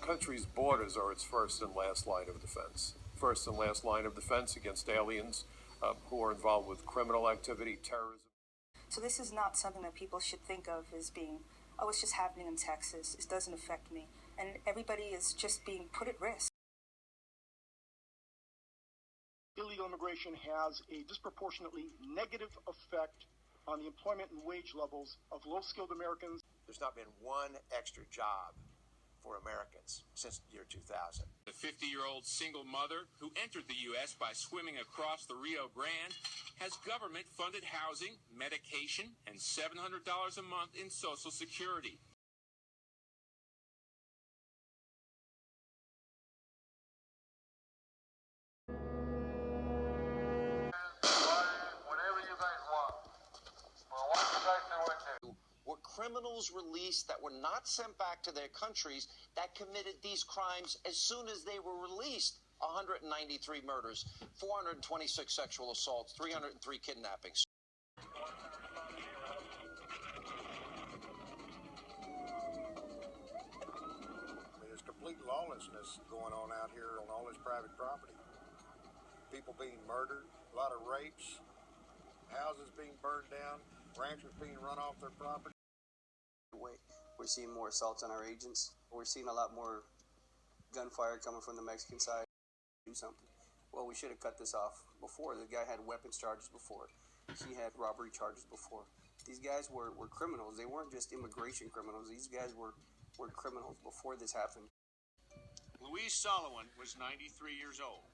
country's borders are its first and last line of defense. First and last line of defense against aliens who are involved with criminal activity, terrorism. So this is not something that people should think of as being, oh, it's just happening in Texas. It doesn't affect me. And everybody is just being put at risk. Illegal immigration has a disproportionately negative effect on the employment and wage levels of low-skilled Americans. There's not been one extra job for Americans since the year 2000. The 50-year-old single mother who entered the U.S. by swimming across the Rio Grande has government-funded housing, medication, and $700 a month in Social Security. Were criminals released that were not sent back to their countries that committed these crimes as soon as they were released. 193 murders, 426 sexual assaults, 303 kidnappings. There's complete lawlessness going on out here on all this private property. People being murdered, a lot of rapes, houses being burned down, ranchers being run off their property. We're seeing more assaults on our agents. We're seeing a lot more gunfire coming from the Mexican side. Do something. Well, we should have cut this off before. The guy had weapons charges before. He had robbery charges before. These guys were criminals. They weren't just immigration criminals. These guys were criminals before this happened. Louise Solomon was 93 years old.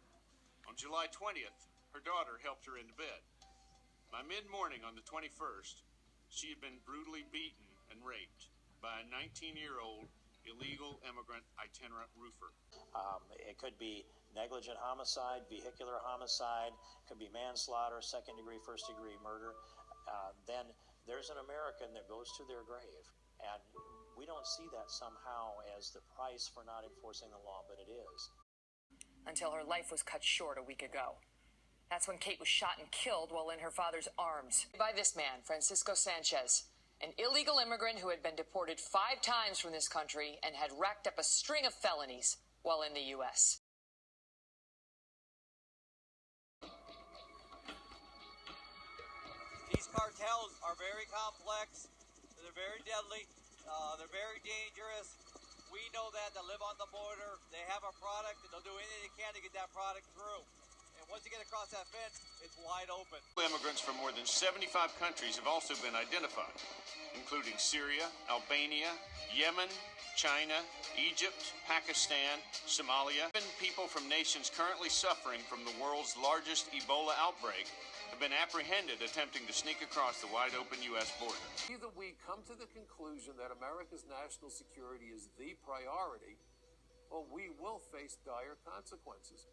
On July 20th, her daughter helped her into bed. By mid-morning on the 21st, she had been brutally beaten and raped by a 19-year-old illegal immigrant itinerant roofer. It could be negligent homicide, vehicular homicide, could be manslaughter, second-degree, first-degree murder. Then there's an American that goes to their grave. And we don't see that somehow as the price for not enforcing the law, but it is. Until her life was cut short a week ago. That's when Kate was shot and killed while in her father's arms. By this man, Francisco Sanchez, an illegal immigrant who had been deported 5 times from this country and had racked up a string of felonies while in the U.S. These cartels are very complex, they're very deadly, they're very dangerous. We know that. They live on the border, they have a product, and they'll do anything they can to get that product through. And once you get across that fence, it's wide open. Immigrants from more than 75 countries have also been identified, including Syria, Albania, Yemen, China, Egypt, Pakistan, Somalia. Even people from nations currently suffering from the world's largest Ebola outbreak have been apprehended attempting to sneak across the wide-open U.S. border. Either we come to the conclusion that America's national security is the priority, or we will face dire consequences.